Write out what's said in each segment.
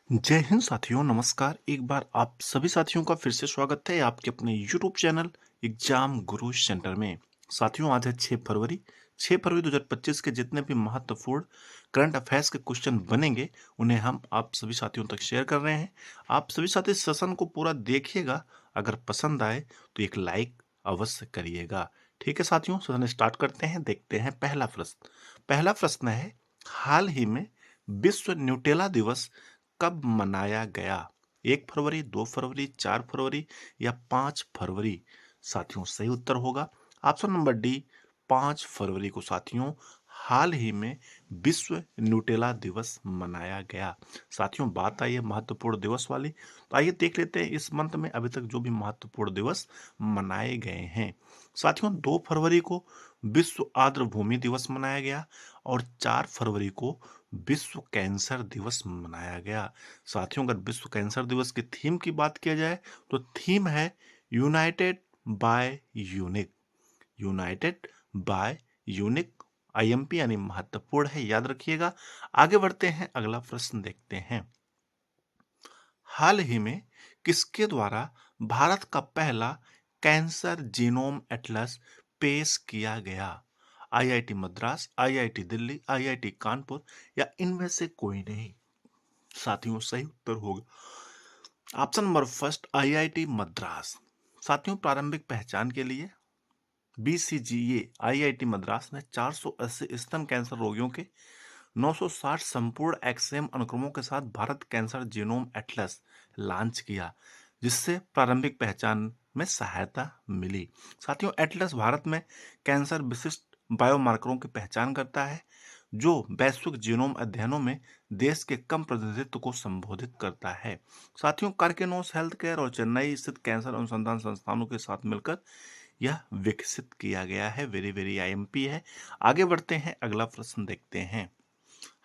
जय हिंद साथियों, नमस्कार। एक बार आप सभी साथियों का फिर से स्वागत है आपके अपने यूट्यूब चैनल एग्जाम गुरु सेंटर में। साथियों, आज है 6 फरवरी। 6 फरवरी 2025 के जितने भी महत्वपूर्ण करंट अफेयर्स के क्वेश्चन बनेंगे उन्हें हम आप सभी साथियों तक शेयर कर रहे हैं। आप सभी साथी सेशन को पूरा देखिएगा। अगर पसंद आए तो एक लाइक अवश्य करिएगा। ठीक है साथियों, सेशन स्टार्ट करते हैं। देखते हैं पहला प्रश्न है, हाल ही में विश्व न्यूटेला दिवस कब मनाया गया? 1 फरवरी, 2 फरवरी, 4 फरवरी या 5 फरवरी? साथियों, सही उत्तर होगा ऑप्शन नंबर डी, 5 फरवरी को साथियों हाल ही में विश्व न्यूटेला दिवस मनाया गया। साथियों, बात आई है महत्वपूर्ण दिवस वाली, तो आइए देख लेते हैं इस मंथ में अभी तक जो भी महत्वपूर्ण दिवस मनाए गए हैं। साथियों, 2 फरवरी को विश्व आर्द्र भूमि दिवस मनाया गया और 4 फरवरी को विश्व कैंसर दिवस मनाया गया। साथियों, अगर विश्व कैंसर दिवस की थीम की बात किया जाए तो थीम है united by unique. United by unique, IMP यानी महत्वपूर्ण है, याद रखिएगा। आगे बढ़ते हैं, अगला प्रश्न देखते हैं। हाल ही में किसके द्वारा भारत का पहला कैंसर जीनोम एटलस पेश किया गया? IIT Madras, IIT Delhi, IIT Kanpur या इनमें से कोई नहीं? साथियों, सही उत्तर होगा option number first, IIT Madras. साथियों, प्रारंभिक पहचान के लिए बीसीजीए आईआईटी मद्रास ने 480 स्तन कैंसर रोगियों के 960 संपूर्ण एक्सएम अनुक्रमों के साथ Bharat cancer genome Atlas launch किया, जिससे प्रारंभिक पहचान में सहायता मिली। साथियों, एटलस भारत में कैंसर विशिष्ट बायोमार्करों की पहचान करता है, जो वैश्विक जीनोम अध्ययनों में देश के कम प्रतिनिधित्व को संबोधित करता है। साथियों, कार्किनोस हेल्थ केयर और चेन्नई स्थित कैंसर अनुसंधान संस्थानों के साथ मिलकर यह विकसित किया गया है। वेरी वेरी आईएमपी है। आगे बढ़ते हैं, अगला प्रश्न देखते हैं।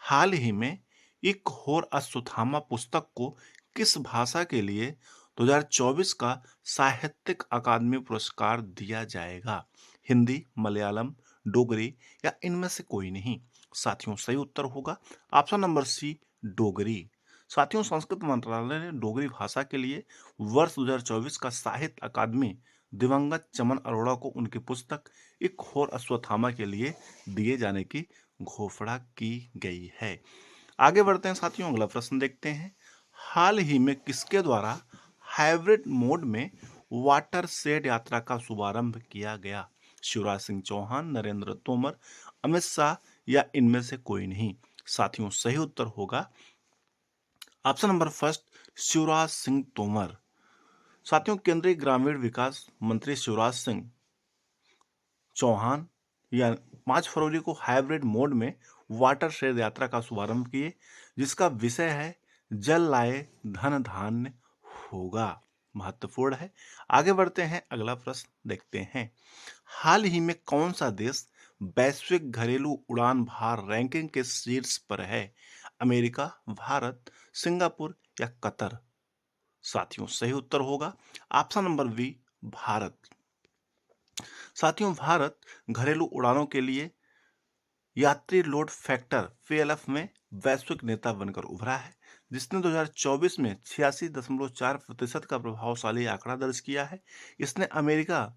हाल ही में एक और अश्वत्थामा पुस्तक को किस भाषा के लिए 2024 का साहित्यिक अकादमी पुरस्कार दिया जाएगा? हिंदी, मलयालम, डोगरी या इनमें से कोई नहीं? साथियों, सही उत्तर होगा ऑप्शन नंबर सी, डोगरी। साथियों, संस्कृत मंत्रालय ने डोगरी भाषा के लिए वर्ष 2024 का साहित्य अकादमी दिवंगत चमन अरोड़ा को उनकी पुस्तक एक और अश्वत्थामा के लिए दिए जाने की घोषणा की गई है। आगे बढ़ते हैं साथियों, अगला प्रश्न देखते हैं। हाल ही में किसके द्वारा हाइब्रिड मोड में वाटर शेड यात्रा का शुभारंभ किया गया? शिवराज सिंह चौहान, नरेंद्र तोमर, अमित शाह या इनमें से कोई नहीं? साथियों, सही उत्तर होगा option number first, Shivraj Singh Tomar. साथियों, केंद्रीय ग्रामीण विकास मंत्री शिवराज सिंह चौहान या 5 फरवरी को हाइब्रिड मोड में वाटर शेड यात्रा का शुभारंभ किए, जिसका विषय है जल लाए धन धान्य होगा। महत्वपूर्ण है। आगे बढ़ते हैं, अगला प्रश्न देखते हैं। हाल ही में कौन सा देश वैश्विक घरेलू उड़ान भार रैंकिंग के शीर्ष पर है? अमेरिका, भारत, सिंगापुर या कतर? साथियों, सही उत्तर होगा ऑप्शन नंबर बी, भारत। साथियों, भारत घरेलू उड़ानों के लिए यात्री लोड फैक्टर पीएलएफ में वैश्विक नेता बनकर उभरा है, जिसने 2024 में 86.4% का प्रभावशाली आंकड़ा दर्ज किया है। इसने अमेरिका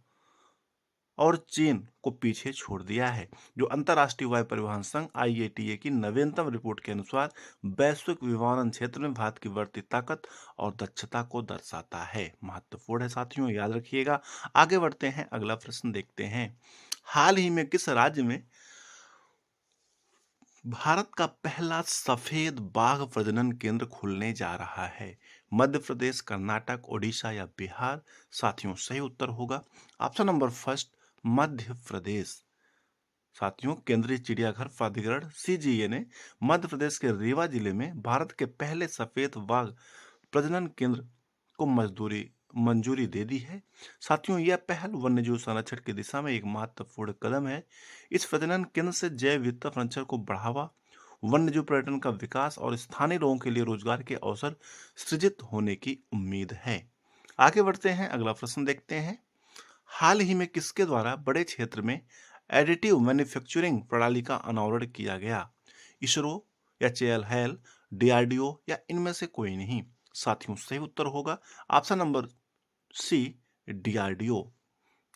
और चीन को पीछे छोड़ दिया है, जो अंतर्राष्ट्रीय वायु परिवहन संघ आईएटीए की नवीनतम रिपोर्ट के अनुसार वैश्विक विमानन क्षेत्र में भारत की बढ़ती ताकत और दक्षता को दर्शाता है। महत्वपूर्ण है साथियों, याद रखिएगा। आगे बढ़ते हैं, अगला प्रश्न देखते हैं। हाल ही में किस राज्य में भारत का पहला सफेद बाघ प्रजनन केंद्र खुलने जा रहा है? मध्य प्रदेश, कर्नाटक, ओडिशा या बिहार? साथियों, सही उत्तर होगा option number first, Madhya Pradesh. साथियों, केंद्रीय चिड़ियाघर प्राधिकरण सीजीए ने मध्य प्रदेश के रीवा जिले में भारत के पहले सफेद बाघ प्रजनन केंद्र को मंजूरी दे दी है। साथियों, यह पहल वन्यजीव संरक्षण की दिशा में एक महत्वपूर्ण कदम है। इस प्रजनन केंद्र से जैव विविधता संरक्षण को बढ़ावा, वन्यजीव पर्यटन का विकास और स्थानीय लोगों के लिए रोजगार के अवसर सृजित होने की उम्मीद है। आगे बढ़ते हैं, अगला प्रश्न देखते हैं। हाल ही में किसके द्वारा बड़े क्षेत्र में एडिटिव मैन्युफैक्चरिंग प्रणाली का अनावरण किया गया? इसरो या चेएल हेल, डीआरडीओ या इनमें से कोई नहीं। साथियों सही उत्तर होगा ऑप्शन नंबर सी, डीआरडीओ।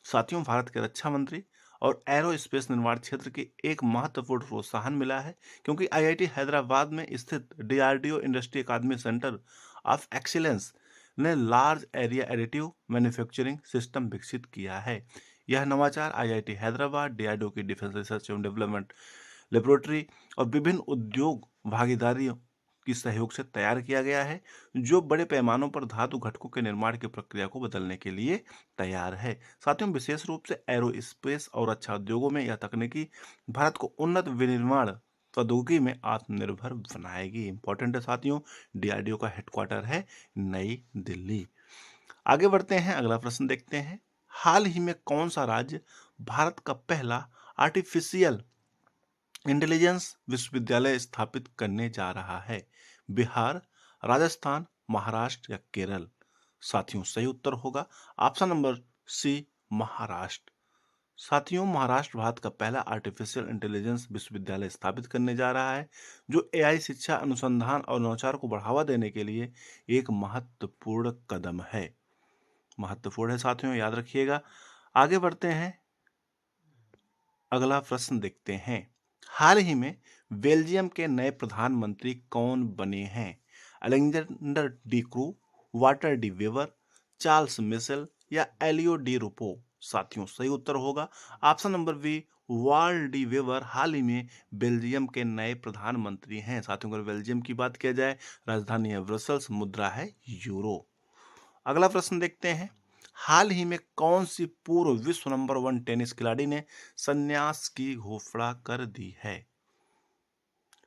साथियों भारत के रक्षा मंत्री और एरोस्पेस निर्माण क्षेत्र की एक महत्वपूर्ण प्रोत्साहन मिला है क्योंकि आईआईटी हैदराबाद में स्थित DRDO industry academy centre of excellence ने large area additive manufacturing system विकसित किया है। यह नवाचार आईआईटी हैदराबाद, डीआरडीओ की डिफेंस रिसर्च एवं डेवलपमेंट लेबोरेटरी और विभिन्न उद्योग भागीदारियों की सहयोग से तैयार किया गया है, जो बड़े पैमानों पर धातु घटकों के निर्माण की प्रक्रिया को बदलने के लिए तैयार है। साथियों विशेष रूप से एरोस्पेस और रक्षा उद्योगों में यह तकनीकी भारत को उन्नत विनिर्माण प्रौद्योगिकी में आत्मनिर्भर बनाएगी। इंपॉर्टेंट है साथियों, डीआरडीओ का हेडक्वार्टर है नई दिल्ली। आगे बढ़ते हैं, अगला प्रश्न देखते हैं। हाल ही में कौन सा राज्य भारत का पहला आर्टिफिशियल इंटेलिजेंस विश्वविद्यालय स्थापित करने जा रहा है? बिहार, राजस्थान, महाराष्ट्र या केरल? साथियों सही उत्तर होगा ऑप्शन नंबर सी, महाराष्ट्र। साथियों महाराष्ट्र भारत का पहला आर्टिफिशियल इंटेलिजेंस विश्वविद्यालय स्थापित करने जा रहा है, जो एआई शिक्षा, अनुसंधान और नवाचार को बढ़ावा देने के लिए एक महत्वपूर्ण कदम है। महत्वपूर्ण है साथियों, याद रखिएगा। आगे बढ़ते हैं, अगला प्रश्न देखते हैं। हाल ही में बेल्जियम के नए प्रधानमंत्री कौन बने हैं? अलेक्जेंडर डी क्रू, वाटर डी वेवर, चार्ल्स मिशेल या एलियो डी रूपो? साथियों सही उत्तर होगा ऑप्शन नंबर बी, वार्ल डी वेवर हाल ही में बेल्जियम के नए प्रधानमंत्री हैं। साथियों अगर बेल्जियम की बात किया जाए, राजधानी है ब्रसल्स, मुद्रा है यूरो। अगला प्रश्न देखते हैं। हाल ही में कौन सी पूर्व विश्व नंबर 1 टेनिस खिलाड़ी ने संन्यास की घोषणा कर दी है?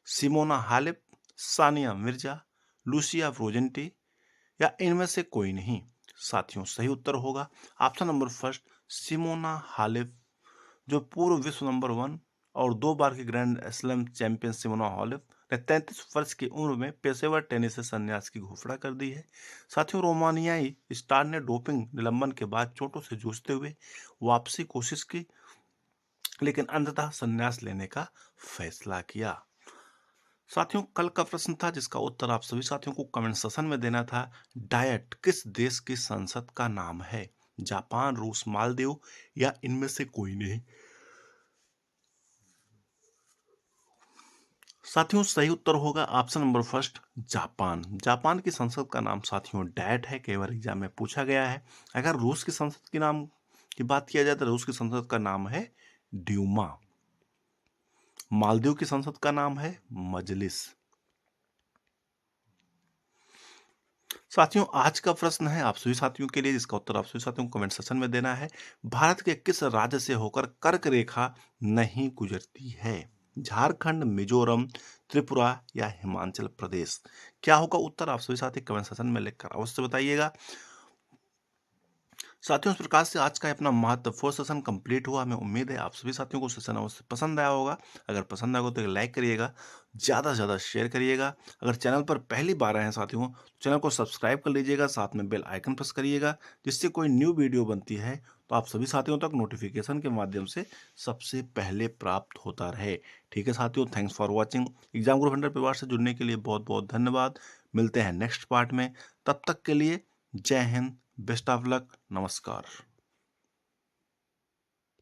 Simona Halep, Sania Mirza, Lucia Bronzetti या इनमें से कोई नहीं? साथियों सही उत्तर होगा option number first, Simona Halep. जो पूर्व विश्व नंबर 1 और 2 बार की grand slam champion Simona Halep ने 33 वर्ष की उम्र में पेशेवर टेनिस से संन्यास की घोषणा कर दी है। साथियों रोमानियाई स्टार ने डोपिंग निलंबन के बाद चोटों से जूझते हुए वापसी कोशिश की, लेकिन अंततः संन्यास लेने का फैसला किया। साथियों कल का प्रश्न था जिसका उत्तर आप सभी साथियों को कमेंट सेशन में देना था। डायट किस देश की संसद का नाम है? जापान, रूस, मालदीव या इनमें से कोई नहीं? साथियों सही उत्तर होगा option number first, Japan. Japan की संसद का नाम साथियों डायट है, कई बार एग्जाम में पूछा गया है। अगर रूस की संसद के नाम की बात किया जाए तो रूस की संसद का नाम है ड्यूमा। मालदीव की संसद का नाम है मजलिस। साथियों आज का प्रश्न है आप सभी साथियों के लिए, जिसका उत्तर आप सभी साथियों को कमेंट सेक्शन में देना है। भारत के किस राज्य से होकर कर्क रेखा नहीं गुजरती है? झारखंड, मिजोरम, त्रिपुरा या हिमाचल प्रदेश? क्या होगा उत्तर आप सभी साथी कमेंट सेक्शन में लिखकर अवश्य बताइएगा। साथियों इस प्रकार से आज का अपना महत्वपूर्ण सेशन कंप्लीट हुआ। हमें उम्मीद है आप सभी साथियों को सेशन अवश्य पसंद आया होगा। अगर पसंद आया हो तो एक लाइक करिएगा, ज़्यादा से ज़्यादा शेयर करिएगा। अगर चैनल पर पहली बार आए हैं साथियों तो चैनल को सब्सक्राइब कर लीजिएगा, साथ में बेल आइकन प्रेस करिएगा, जिससे कोई न्यू वीडियो बनती है तो आप सभी साथियों तक नोटिफिकेशन के माध्यम से सबसे पहले प्राप्त होता रहे। ठीक है साथियों, thanks for watching. Exam group hundred परिवार से जुड़ने के लिए बहुत बहुत धन्यवाद। मिलते हैं नेक्स्ट पार्ट में, तब तक के लिए जय हिंद, बेस्ट ऑफ लक, नमस्कार।